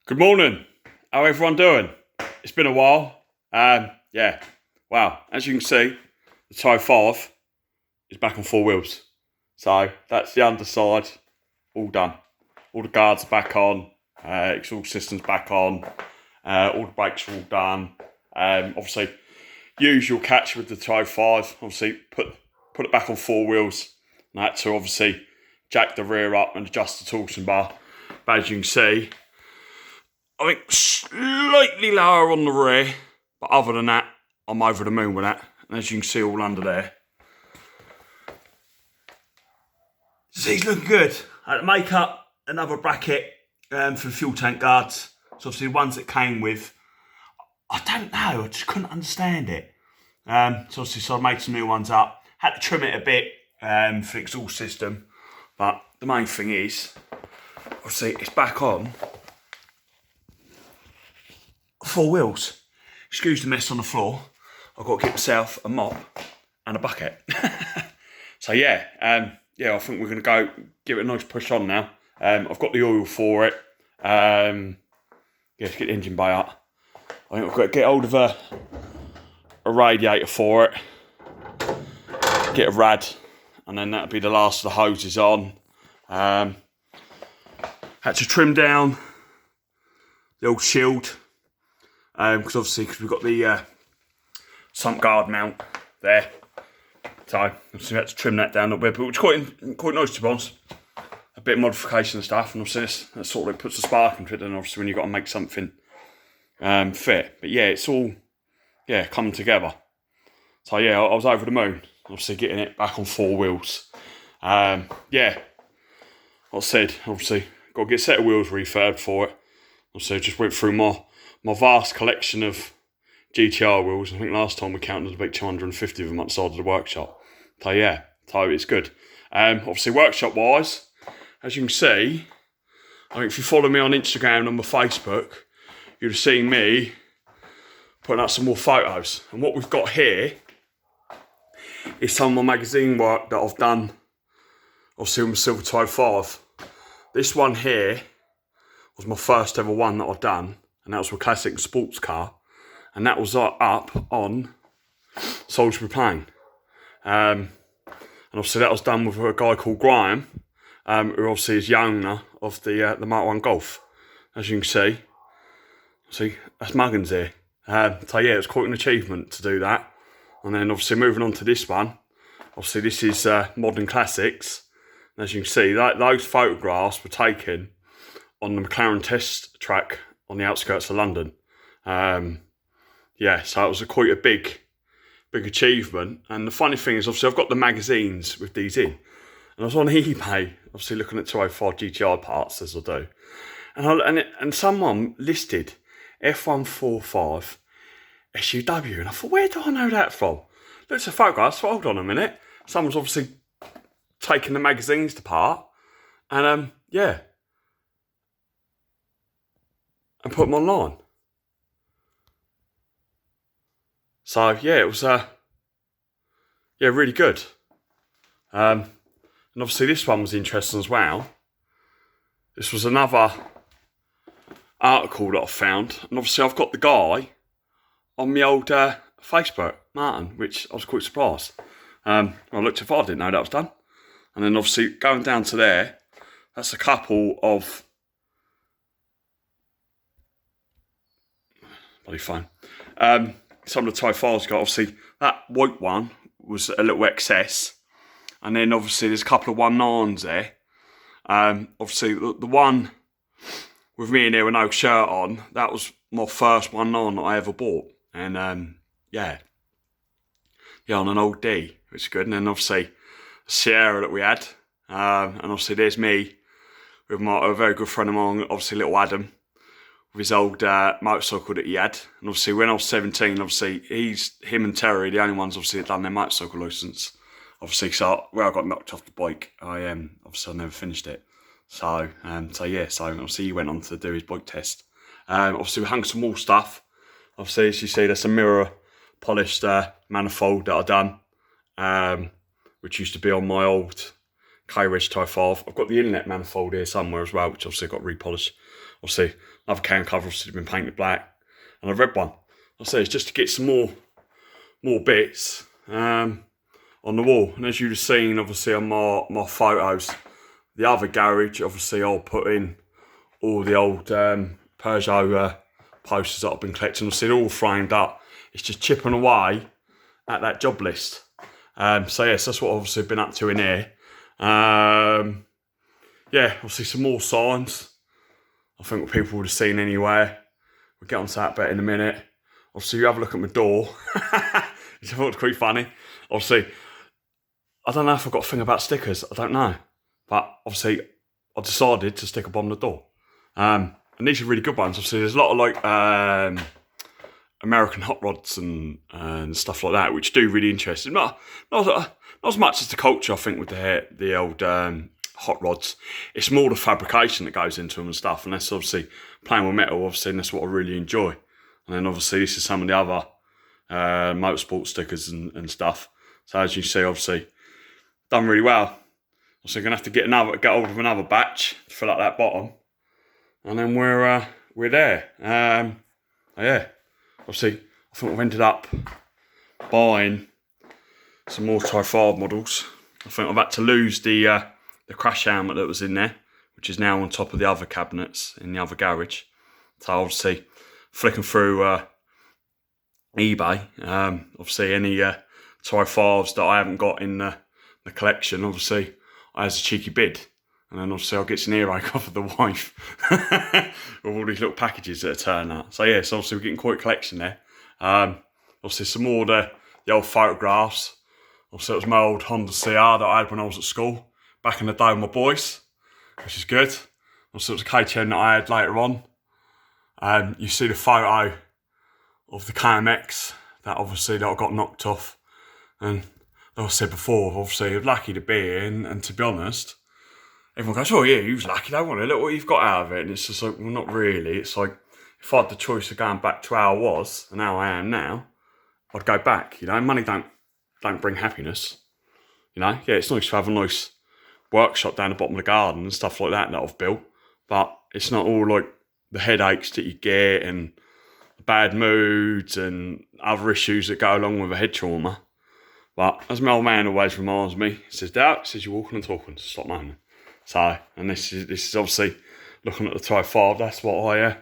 Good morning. How everyone doing? It's been a while. Wow. As you can see, the Type 5 is back on four wheels. So that's the underside, all done. All the guards are back on. Exhaust system's back on. All the brakes are all done. Obviously, usual catch with the Type 5. Obviously, put it back on four wheels. And I had to obviously jack the rear up and adjust the torsion bar. But as you can see, I think slightly lower on the rear, but other than that, I'm over the moon with that. And as you can see all under there. So he's looking good. I had to make up another bracket for the fuel tank guards. So obviously the ones that came with, I don't know, I just couldn't understand it. So I made some new ones up. Had to trim it a bit for the exhaust system. But the main thing is, obviously it's back on four wheels. Excuse the mess on the floor. I've got to get myself a mop and a bucket. So I think we're going to go give it a nice push on now. I've got the oil for it. Let's get the engine bay up. I think I've got to get hold of a radiator for it. Get a rad, and then that'll be the last of the hoses on. Had to trim down the old shield. Because we've got the sump guard mount there, so we had to trim that down a little bit, but which is quite nice to be honest. A bit of modification and stuff, and obviously that sort of puts a spark into it. And obviously when you've got to make something fit, but yeah, it's all coming together. So I was over the moon. Obviously getting it back on four wheels. Like I said, obviously got to get a set of wheels refurbed for it. Obviously just went through my vast collection of GTR wheels. I think last time we counted about 250 of them outside of the workshop. So it's good. Obviously workshop wise, as you can see, I think if you follow me on Instagram and my Facebook, you'd have seen me putting up some more photos. And what we've got here is some of my magazine work that I've done, obviously with my Silver Type 5. This one here was my first ever one that I've done. And that was a classic sports car. And that was up on Salisbury Plain. And obviously that was done with a guy called Graham, who obviously is the owner of the Mark 1 Golf. As you can see, that's Muggins here. It was quite an achievement to do that. And then obviously moving on to this one, obviously this is Modern Classics. And as you can see, those photographs were taken on the McLaren test track on the outskirts of London. So it was quite a big achievement. And the funny thing is, obviously, I've got the magazines with these in. And I was on eBay, obviously looking at 205 GTR parts, as I do. And someone listed F145 SUW. And I thought, where do I know that from? Looked at the photographs, thought, hold on a minute. Someone's obviously taken the magazines apart. And and put them online. So it was really good. And obviously this one was interesting as well. This was another article that I found, and obviously I've got the guy on my old Facebook, Martin, which I was quite surprised. I looked at it, I didn't know that was done. And then obviously going down to there, that's a couple of bloody phone. Some of the Type 5s got, obviously, that white one was a little excess. And then, obviously, there's a couple of 1.9s there. Obviously, the one with me in there with no shirt on, that was my first 1.9 that I ever bought. And, on an old D, which is good. And then, obviously, Sierra that we had. And, obviously, there's me with a very good friend of mine, obviously, little Adam, with his old motorcycle that he had. And obviously when I was 17, obviously him and Terry, the only ones obviously that done their motorcycle licence. Obviously, so where I got knocked off the bike, obviously I never finished it. So obviously he went on to do his bike test. Obviously we hung some more stuff. Obviously, as you see, there's a mirror polished manifold that I done, which used to be on my old K-Reg Type 5. I've got the inlet manifold here somewhere as well, which obviously I've got repolished. Obviously, another cam cover obviously been painted black, and a red one. I say it's just to get some more bits on the wall. And as you've seen, obviously on my photos, the other garage, obviously I'll put in all the old Peugeot posters that I've been collecting. Obviously they're all framed up. It's just chipping away at that job list. So yes, that's what I've obviously been up to in here. Yeah, obviously some more signs. I think what people would have seen anyway. We'll get on to that bit in a minute. Obviously you have a look at my door. Which I thought was quite funny. Obviously, I don't know if I've got a thing about stickers. I don't know. But obviously, I decided to stick up on the door. And these are really good ones. Obviously, there's a lot of like American hot rods and stuff like that, which do really interest me. Not as much as the culture, I think, with the old hot rods. It's more the fabrication that goes into them and stuff. And that's obviously playing with metal, obviously, and that's what I really enjoy. And then obviously, this is some of the other motorsport stickers and stuff. So as you see, obviously, done really well. So I'm gonna have to get hold of another batch to fill up that bottom, and then we're there. Yeah, obviously, I think I've ended up buying some more Type 5 models. I think I've had to lose the crash helmet that was in there, which is now on top of the other cabinets in the other garage. So obviously, flicking through eBay, obviously any Type 5s that I haven't got in the collection, obviously I has a cheeky bid, and then obviously I'll get some earache off of the wife with all these little packages that are turning out. So yeah, so obviously we're getting quite a collection there. Obviously some more of the old photographs. Obviously it was my old Honda CR that I had when I was at school back in the day with my boys, which is good. Obviously it was a KTM that I had later on. You see the photo of the KMX that obviously that I got knocked off, and like I said before, obviously you're lucky to be here, and to be honest, everyone goes, oh yeah, you was lucky, don't want to look what you've got out of it. And it's just like, well, not really. It's like, if I had the choice of going back to how I was and how I am now, I'd go back. You know, money don't bring happiness. You know, yeah, it's nice to have a nice workshop down the bottom of the garden and stuff like that I've built, but it's not all like the headaches that you get and bad moods and other issues that go along with a head trauma. But as my old man always reminds me, he says, Dad, he says, you're walking and talking, so stop moaning. So, and this is obviously looking at the Type 5, that's what I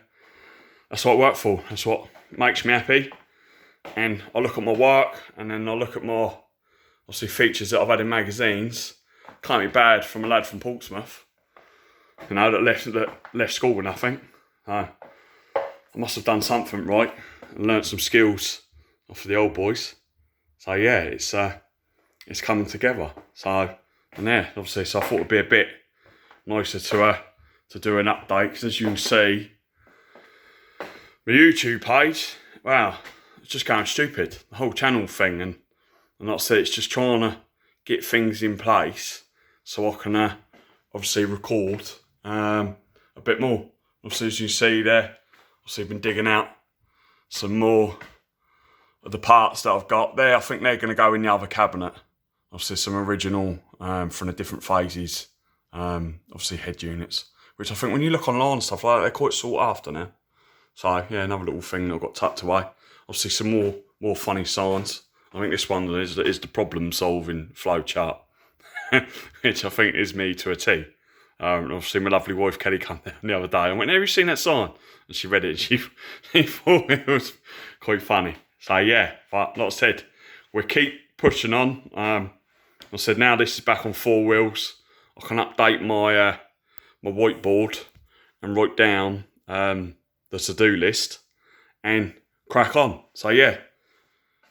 work for. That's what makes me happy. And I look at my work, and then I look at my, obviously, features that I've had in magazines. Can't be bad from a lad from Portsmouth, you know, that left school with nothing. I must have done something right and learnt some skills off of the old boys. So yeah, it's coming together. So, and yeah, obviously, so I thought it'd be a bit nicer to do an update, because as you can see, my YouTube page, wow, it's just going stupid. The whole channel thing, and like I said, it's just trying to get things in place so I can obviously record a bit more. Obviously, as you see there, obviously I've been digging out some more of the parts that I've got there. I think they're going to go in the other cabinet. Obviously some original from the different phases, obviously head units, which I think when you look online and stuff like that, they're quite sought after now. So yeah, another little thing that I've got tucked away. Obviously some more funny signs. I think this one is the problem solving flow chart, which I think is me to a T. Obviously my lovely wife Kelly came down the other day and went, have you seen that sign? And she read it and she thought it was quite funny. So yeah, but like I said, we'll keep pushing on. I said now this is back on 4 wheels. I can update my my whiteboard and write down the to-do list and crack on. So yeah,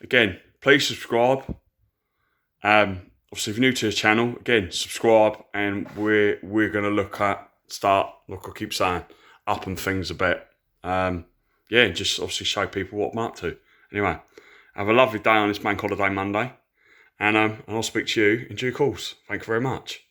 again, please subscribe. Obviously if you're new to the channel, again, subscribe, and we're gonna start, like I keep saying, upping things a bit. Yeah, and just obviously show people what I'm up to. Anyway, have a lovely day on this Bank Holiday Monday, and I'll speak to you in due course. Thank you very much.